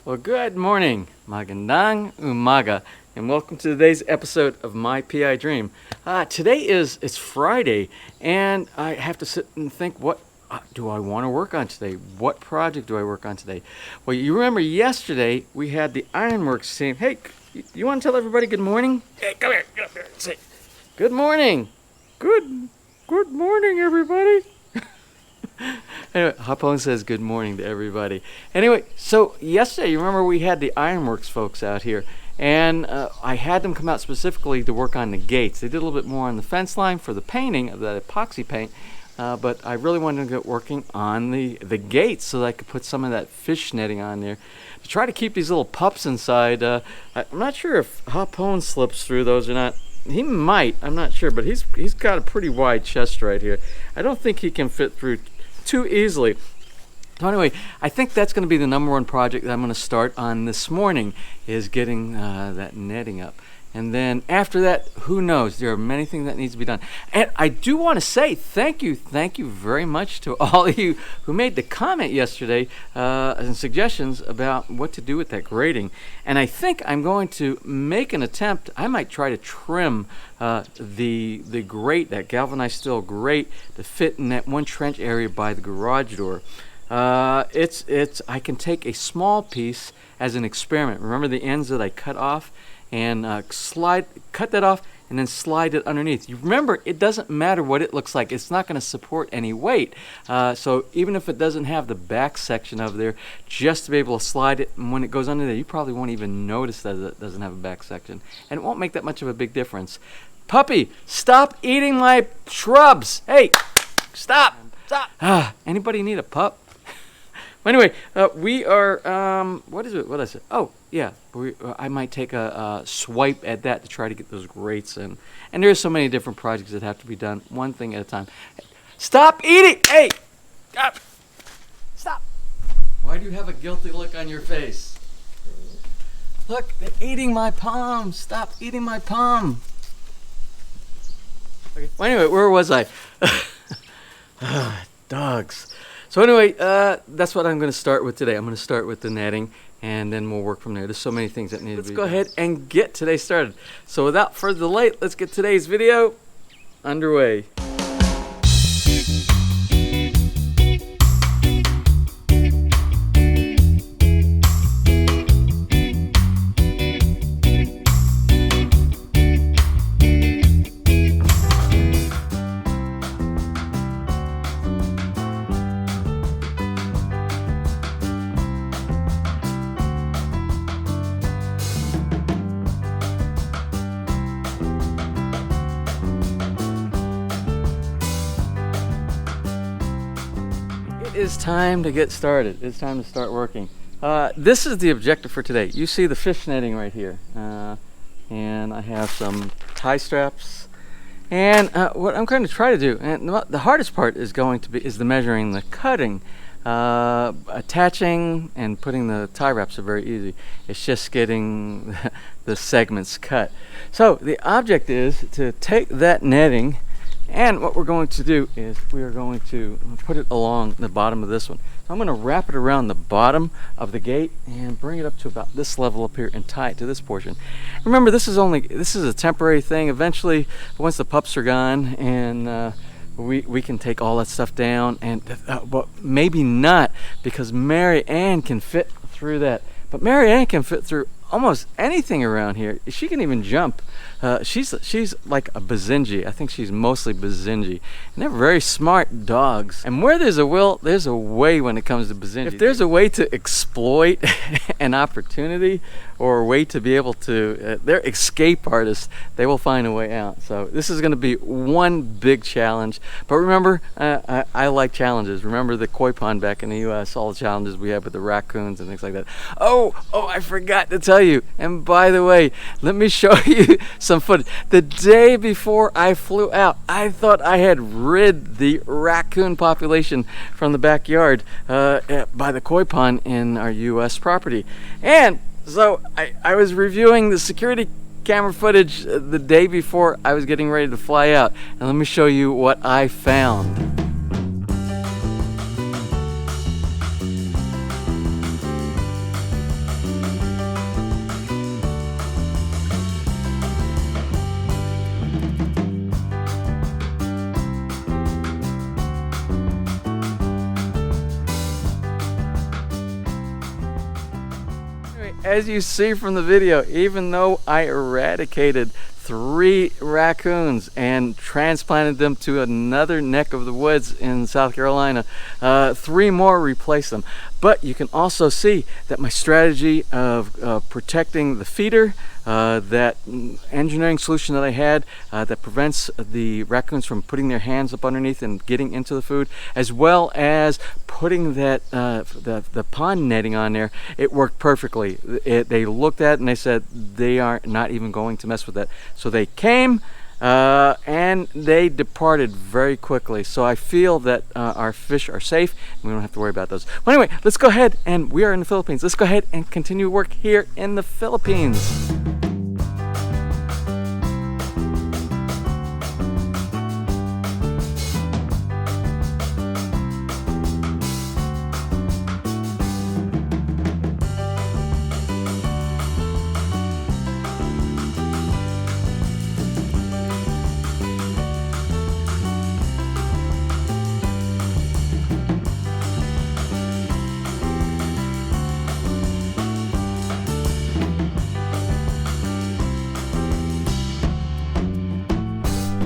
Well, good morning, magandang umaga, and welcome to today's episode of My PI Dream. Today it's Friday, and I have to sit and think, what do I want to work on today? What project do I work on today? Well, you remember yesterday we had the Ironworks team. Hey, you want to tell everybody good morning? Hey, come here, get up here and say good morning. Good morning, everybody. Anyway, Hapon says good morning to everybody. Anyway, so yesterday, you remember we had the Ironworks folks out here, and I had them come out specifically to work on the gates. They did a little bit more on the fence line for the painting of the epoxy paint, but I really wanted to get working on the gates so that I could put some of that fish netting on there to try to keep these little pups inside. I'm not sure if Hapon slips through those or not. He might, I'm not sure, but he's got a pretty wide chest right here. I don't think he can fit through too easily. So anyway, I think that's going to be the number one project that I'm going to start on this morning, is getting that netting up. And then after that, who knows? There are many things that needs to be done. And I do want to say thank you very much to all of you who made the comment yesterday and suggestions about what to do with that grating. And I think I'm going to make an attempt. I might try to trim the grate, that galvanized steel grate, to fit in that one trench area by the garage door. I can take a small piece as an experiment. Remember the ends that I cut off? And cut that off and then slide it underneath. You remember, it doesn't matter what it looks like. It's not going to support any weight. So even if it doesn't have the back section of there, just to be able to slide it, and when it goes under there, you probably won't even notice that it doesn't have a back section. And it won't make that much of a big difference. Puppy, stop eating my shrubs. Hey, stop. Anybody need a pup? Anyway, we are, what is it? What did I say? Oh, yeah, I might take a swipe at that to try to get those grates in. And there's so many different projects that have to be done, one thing at a time. Stop eating! Hey! Stop! Why do you have a guilty look on your face? Look, they're eating my palm. Stop eating my palm. Okay. Well, anyway, where was I? Dogs. So anyway, that's what I'm going to start with today. I'm going to start with the netting, and then we'll work from there. There's so many things that need to be done. Let's go ahead and get today started. So without further delay, let's get today's video underway. It's time to get started. It's time to start working. This is the objective for today. You see the fish netting right here, and I have some tie straps. And what I'm going to try to do, and the hardest part is going to be the measuring, the cutting. Attaching and putting the tie wraps are very easy. It's just getting the segments cut. So the object is to take that netting. And what we're going to do is we are going to put it along the bottom of this one. So I'm going to wrap it around the bottom of the gate and bring it up to about this level up here and tie it to this portion. Remember, this is a temporary thing. Eventually, once the pups are gone and we can take all that stuff down, and but maybe not, because Mary Ann can fit through that. But Mary Ann can fit through almost anything around here. She can even jump. She's like a Bazinji. I think she's mostly Bazinji. And they're very smart dogs. And where there's a will, there's a way when it comes to Bazinji. If there's a way to exploit an opportunity or a way to be able to, they're escape artists. They will find a way out. So this is going to be one big challenge. But remember, I like challenges. Remember the koi pond back in the U.S., all the challenges we had with the raccoons and things like that. Oh, I forgot to tell you. And by the way, let me show you some footage. The day before I flew out, I thought I had rid the raccoon population from the backyard by the koi pond in our U.S. property. And so I was reviewing the security camera footage the day before I was getting ready to fly out. And let me show you what I found. as you see from the video, even though I eradicated 3 raccoons and transplanted them to another neck of the woods in South Carolina, 3 more replaced them. But you can also see that my strategy of protecting the feeder, that engineering solution that I had that prevents the raccoons from putting their hands up underneath and getting into the food, as well as putting that the pond netting on there, it worked perfectly. They looked at it and they said they are not even going to mess with that. So they came and they departed very quickly. So I feel that our fish are safe and we don't have to worry about those. Well, anyway, let's go ahead, and we are in the Philippines. Let's go ahead and continue work here in the Philippines.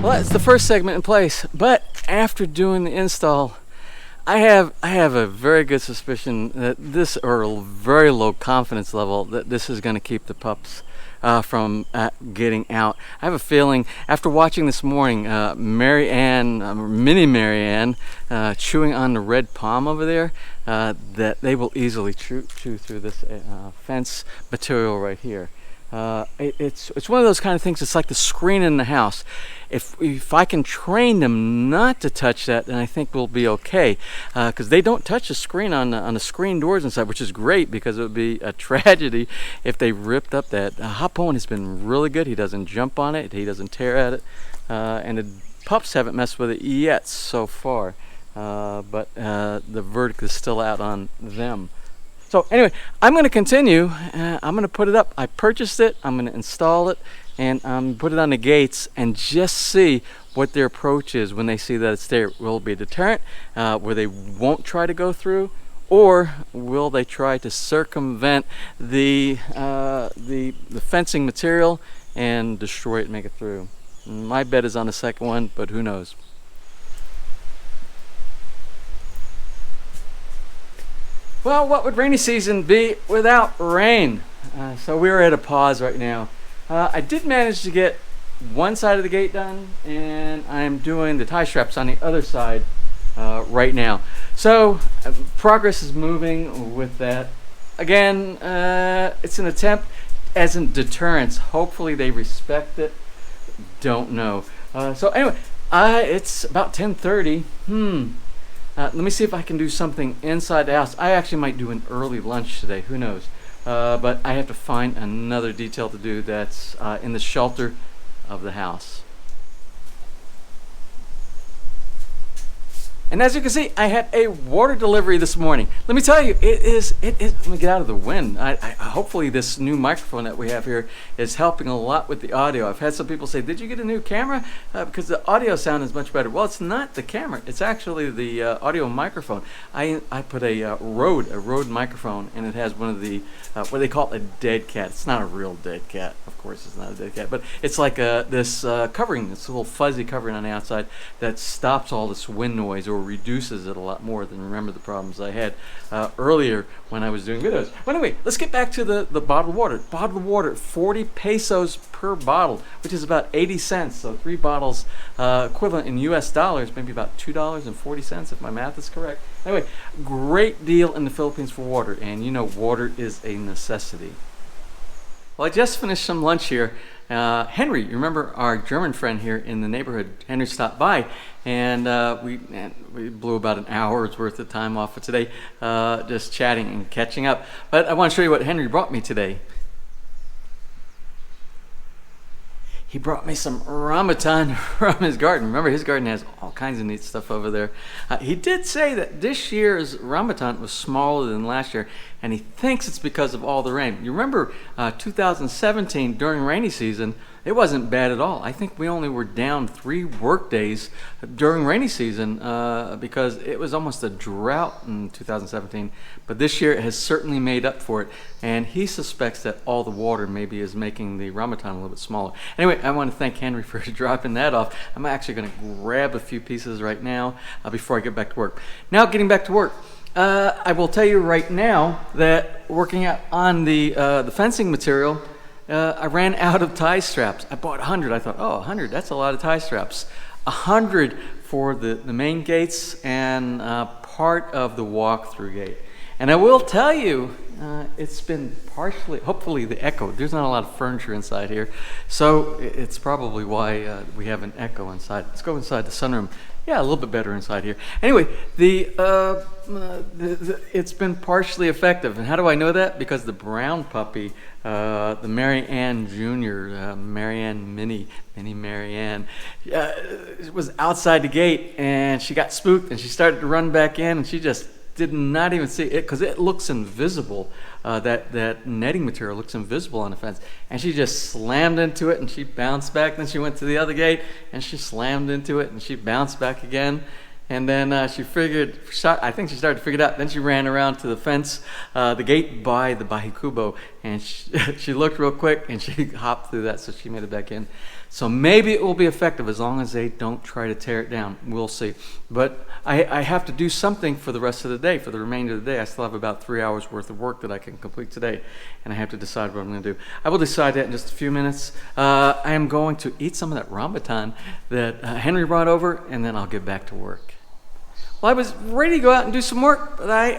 Well, it's the first segment in place, but after doing the install, I have a very good suspicion that this, or a very low confidence level, that this is going to keep the pups from getting out. I have a feeling, after watching this morning, Mini Mary Ann, chewing on the red palm over there, that they will easily chew through this fence material right here. It's one of those kind of things. It's like the screen in the house. If I can train them not to touch that, then I think we'll be okay. Because they don't touch the screen on the screen doors inside, which is great, because it would be a tragedy if they ripped up that. Hop Owen has been really good. He doesn't jump on it. He doesn't tear at it. And the pups haven't messed with it yet so far. But the verdict is still out on them. So anyway, I'm going to continue. I'm going to put it up. I purchased it. I'm going to install it, and put it on the gates and just see what their approach is when they see that it's there. Will it be a deterrent where they won't try to go through, or will they try to circumvent the fencing material and destroy it and make it through? My bet is on the second one, but who knows? Well, what would rainy season be without rain? So we're at a pause right now. I did manage to get one side of the gate done, and I'm doing the tie straps on the other side right now. So progress is moving with that. Again, it's an attempt as a deterrence. Hopefully they respect it. Don't know. So anyway, it's about 10:30. Let me see if I can do something inside the house. I actually might do an early lunch today. Who knows? But I have to find another detail to do that's in the shelter of the house. And as you can see, I had a water delivery this morning. Let me tell you, it is, let me get out of the wind. Hopefully this new microphone that we have here is helping a lot with the audio. I've had some people say, did you get a new camera? Because the audio sound is much better. Well, it's not the camera. It's actually the audio microphone. I put a Rode microphone, and it has one of the, what they call a dead cat. It's not a real dead cat. Of course, it's not a dead cat. But it's like this covering, this little fuzzy covering on the outside that stops all this wind noise, or reduces it a lot more than, remember, the problems I had earlier when I was doing videos. But anyway, let's get back to the bottled water. Bottled water, 40 pesos per bottle, which is about 80 cents. So 3 bottles equivalent in US dollars, maybe about $2.40 if my math is correct. Anyway, great deal in the Philippines for water, and you know water is a necessity. Well, I just finished some lunch here. Henry, you remember our German friend here in the neighborhood? Henry stopped by, and we blew about an hour's worth of time off of today, just chatting and catching up. But I want to show you what Henry brought me today. He brought me some rambutan from his garden. Remember, his garden has all kinds of neat stuff over there. He did say that this year's rambutan was smaller than last year, and he thinks it's because of all the rain. You remember 2017, during rainy season, It wasn't bad at all. I think we only were down 3 work days during rainy season because it was almost a drought in 2017. But this year it has certainly made up for it. And he suspects that all the water maybe is making the Ramadan a little bit smaller. Anyway, I want to thank Henry for dropping that off. I'm actually going to grab a few pieces right now before I get back to work. Now, getting back to work. I will tell you right now that working out on the fencing material, I ran out of tie straps. I bought 100. I thought, oh, 100, that's a lot of tie straps. 100 for the main gates and part of the walk-through gate. And I will tell you, it's been partially, hopefully the echo. There's not a lot of furniture inside here, so it's probably why we have an echo inside. Let's go inside the sunroom. Yeah, a little bit better inside here. Anyway, it's been partially effective. And how do I know that? Because the brown puppy, the Mary Ann Jr., Mary Ann Mini Mary Ann, was outside the gate, and she got spooked, and she started to run back in, and she just did not even see it because it looks invisible. That netting material looks invisible on the fence, and she just slammed into it, and she bounced back. Then she went to the other gate, and she slammed into it, and she bounced back again. And then I think she started to figure it out. Then she ran around to the fence, the gate by the Bahikubo, and she looked real quick, and she hopped through that, so she made it back in. So maybe it will be effective as long as they don't try to tear it down. We'll see. But I have to do something for the rest of the day, for the remainder of the day. I still have about 3 hours worth of work that I can complete today, and I have to decide what I'm going to do. I will decide that in just a few minutes. I am going to eat some of that rambutan that Henry brought over, and then I'll get back to work. Well, I was ready to go out and do some work, but I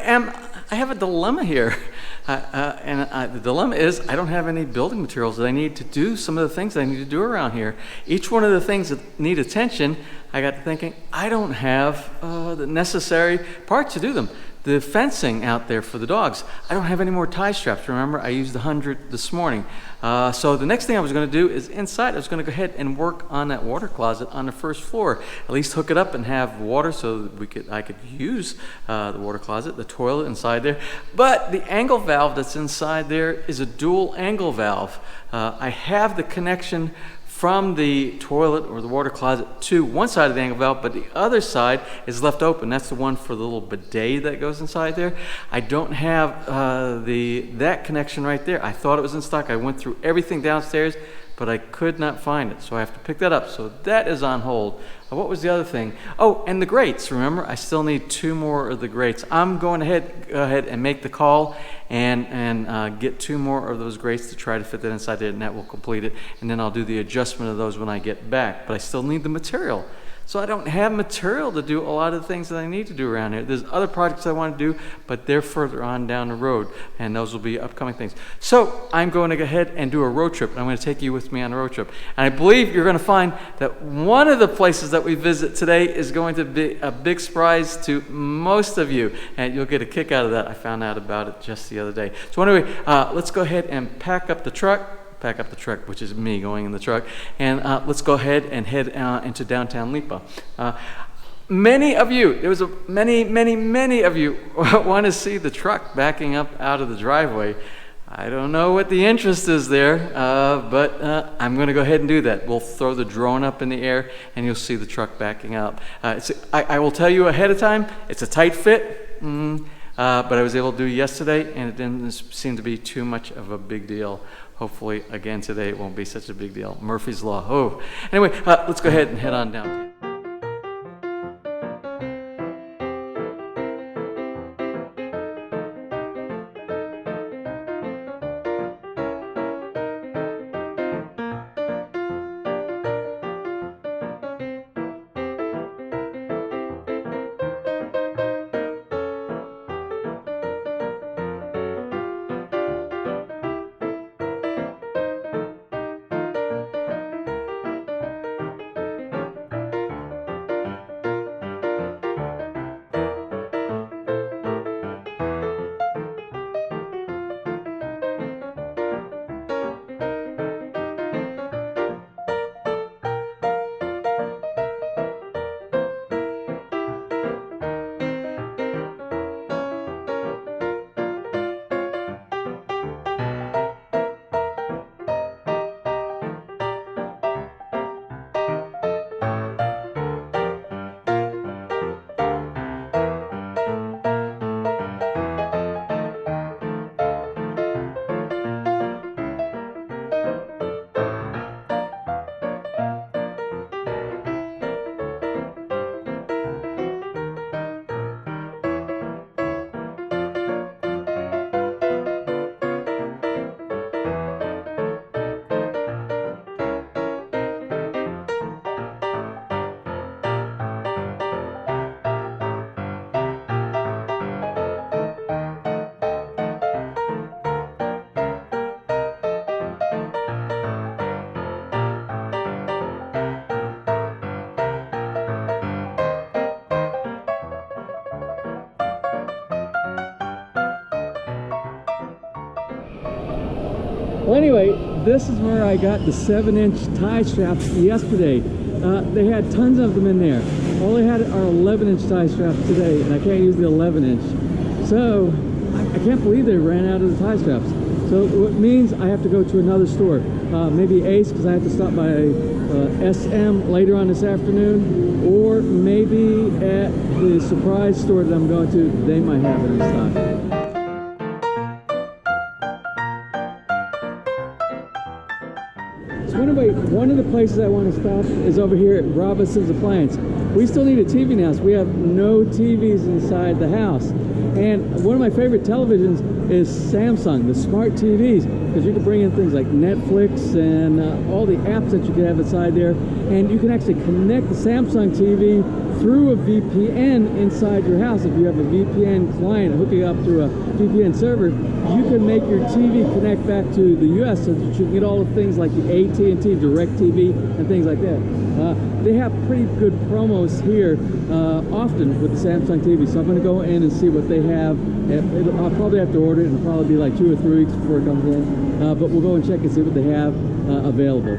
have a dilemma here. The dilemma is I don't have any building materials that I need to do some of the things that I need to do around here. Each one of the things that need attention, I got to thinking, I don't have the necessary parts to do them. The fencing out there for the dogs, I don't have any more tie straps. Remember, I used 100 this morning. So the next thing I was going to do is inside, I was going to go ahead and work on that water closet on the first floor. At least hook it up and have water so that I could use the water closet, the toilet inside there. But the angle valve that's inside there is a dual angle valve. I have the connection from the toilet or the water closet to one side of the angle valve, but the other side is left open. That's the one for the little bidet that goes inside there. I don't have that connection right there. I thought it was in stock. I went through everything downstairs, but I could not find it, so I have to pick that up. So that is on hold. What was the other thing? Oh, and the grates. Remember, I still need 2 more of the grates. I'm going go ahead and make the call and get 2 more of those grates to try to fit that inside there, and that will complete it. And then I'll do the adjustment of those when I get back. But I still need the material. So I don't have material to do a lot of the things that I need to do around here. There's other projects I want to do, but they're further on down the road, and those will be upcoming things. So I'm going to go ahead and do a road trip, and I'm going to take you with me on a road trip. And I believe you're going to find that one of the places that we visit today is going to be a big surprise to most of you, and you'll get a kick out of that. I found out about it just the other day. So anyway, let's go ahead and pack up the truck, which is me going in the truck, and let's go ahead and head into downtown Lipa. Many of you, many of you want to see the truck backing up out of the driveway. I don't know what the interest is there, but I'm going to go ahead and do that. We'll throw the drone up in the air, and you'll see the truck backing up. I will tell you ahead of time, it's a tight fit, but I was able to do it yesterday, and it didn't seem to be too much of a big deal. Hopefully, again, today it won't be such a big deal. Murphy's Law. Oh. Anyway, let's go ahead and head on down. Well, anyway, this is where I got the 7-inch tie straps yesterday. They had tons of them in there. All they had are 11-inch tie straps today, and I can't use the 11-inch. So I can't believe they ran out of the tie straps. So it means I have to go to another store, maybe Ace, because I have to stop by SM later on this afternoon, or maybe at the surprise store that I'm going to. They might have it in stock. So anyway, one of the places I want to stop is over here at Robinson's Appliance. We still need a TV now, so we have no TVs inside the house. And one of my favorite televisions is Samsung, the smart TVs, because you can bring in things like Netflix and all the apps that you can have inside there. And you can actually connect the Samsung TV through a VPN inside your house. If you have a VPN client hooking up to a VPN server, you can make your TV connect back to the US so that you can get all the things like the AT&T DirecTV and things like that. They have pretty good promos here often with the Samsung TV, so I'm going to go in and see what they have. I'll probably have to order it, and it'll probably be like 2 or 3 weeks before it comes in, but we'll go and check and see what they have available.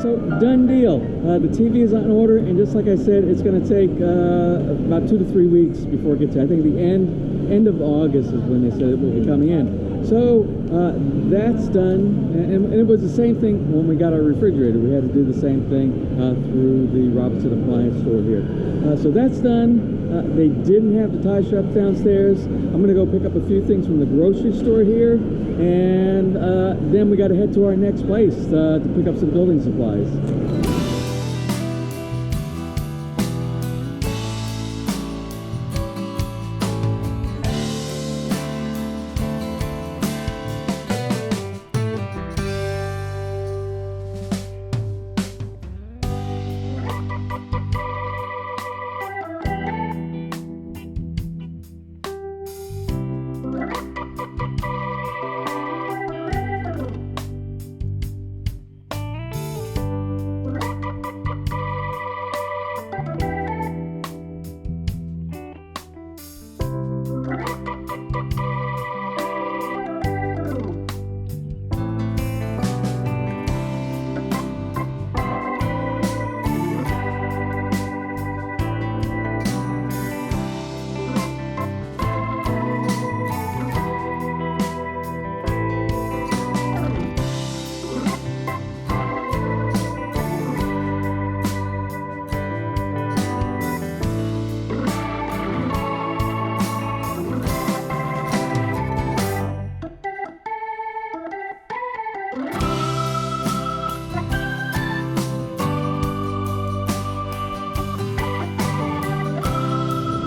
So, done deal. The TV is on order, and just like I said, it's going to take about 2 to 3 weeks before it gets here. I think the end of August is when they said it will be coming in. So that's done, and it was the same thing when we got our refrigerator. We had to do the same thing through the Robinson Appliance store here. So that's done. They didn't have the tie straps downstairs. I'm going to go pick up a few things from the grocery store here, and then we got to head to our next place to pick up some building supplies.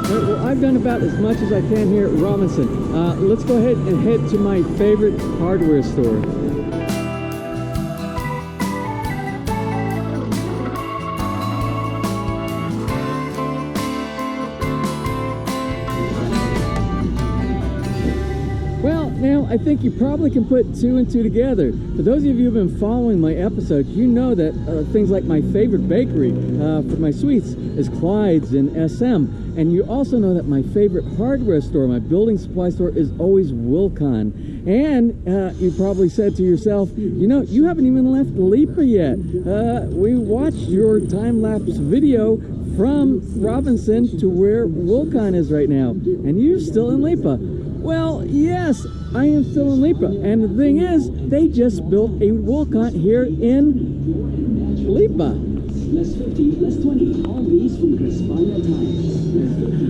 Well, I've done about as much as I can here at Robinson. Let's go ahead and head to my favorite hardware store. Well, now I think you probably can put 2 and 2 together. For those of you who've been following my episodes, you know that things like my favorite bakery for my sweets is Clyde's in SM. And you also know that my favorite hardware store, my building supply store, is always Wilcon. And you probably said to yourself, you know, you haven't even left Lipa yet. We watched your time-lapse video from Robinson to where Wilcon is right now. And you're still in Lipa. Well, yes, I am still in Lipa. And the thing is, they just built a Wilcon here in Lipa. Less 50, less 20, all these from Crespina Tires.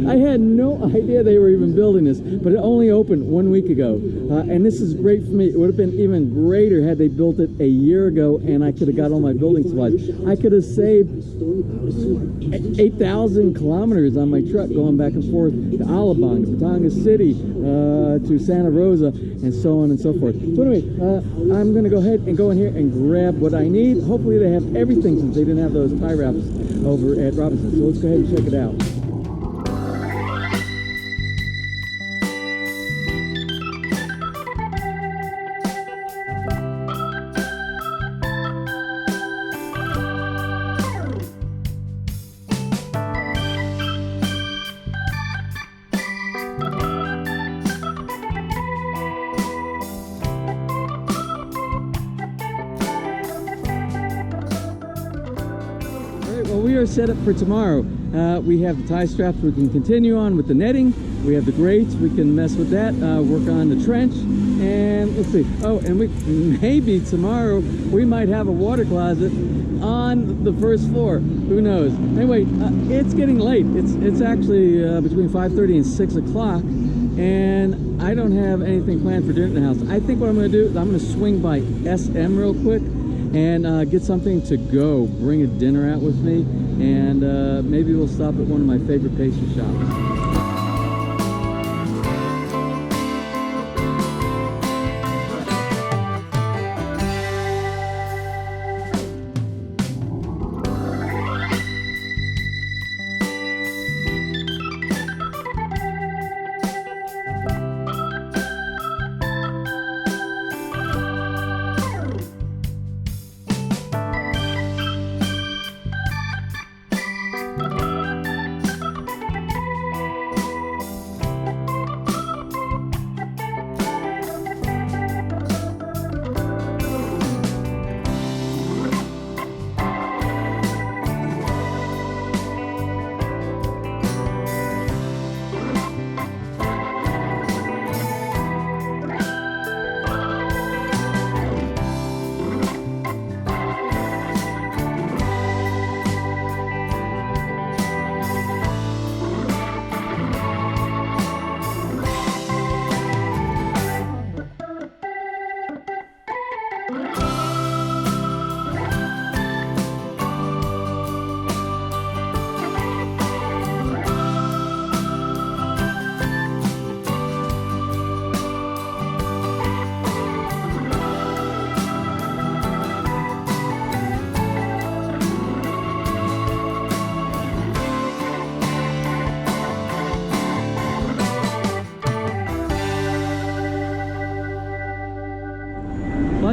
I had no idea they were even building this, but it only opened 1 week ago. And this is great for me. It would have been even greater had they built it a year ago and I could have got all my building supplies. I could have saved 8,000 kilometers on my truck going back and forth to Alabang, to Batangas City, to Santa Rosa, and so on and so forth. So anyway, I'm going to go ahead and go in here and grab what I need. Hopefully they have everything since they didn't have those tie wraps over at Robinson. So let's go ahead and check it out. right, well, we are set up for tomorrow. We have the tie straps we can continue on with the netting. We have the grates, we can mess with that, work on the trench, and let's see. Oh, and maybe tomorrow we might have a water closet on the first floor. Who knows? Anyway, it's getting late. It's actually between 5:30 and 6 o'clock, and I don't have anything planned for dinner in the house. I think what I'm going to do is I'm going to swing by SM real quick and get something to go. Bring a dinner out with me, and maybe we'll stop at one of my favorite pastry shops.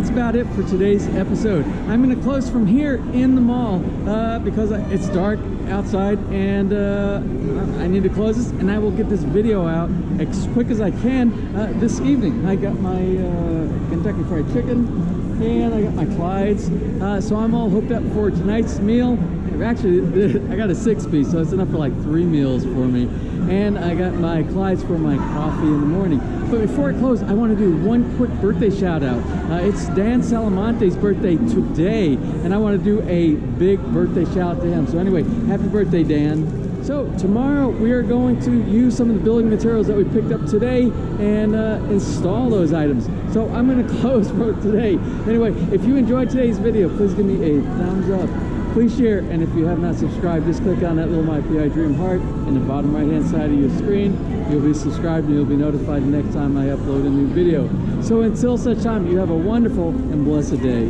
That's about it for today's episode. I'm going to close from here in the mall because it's dark outside, and I need to close this, and I will get this video out as quick as I can this evening. I got my Kentucky Fried Chicken, and I got my Clydes, so I'm all hooked up for tonight's meal. Actually, I got a 6-piece, so it's enough for like 3 meals for me. And I got my Clydes for my coffee in the morning. But before I close, I want to do one quick birthday shout out. It's Dan Salamonte's birthday today, and I want to do a big birthday shout out to him. So anyway, happy birthday, Dan. So tomorrow we are going to use some of the building materials that we picked up today and install those items. So I'm going to close for today. Anyway, if you enjoyed today's video, please give me a thumbs up. Please share, and if you have not subscribed, just click on that little My PI Dream heart in the bottom right hand side of your screen. You'll be subscribed and you'll be notified the next time I upload a new video. So until such time, you have a wonderful and blessed day.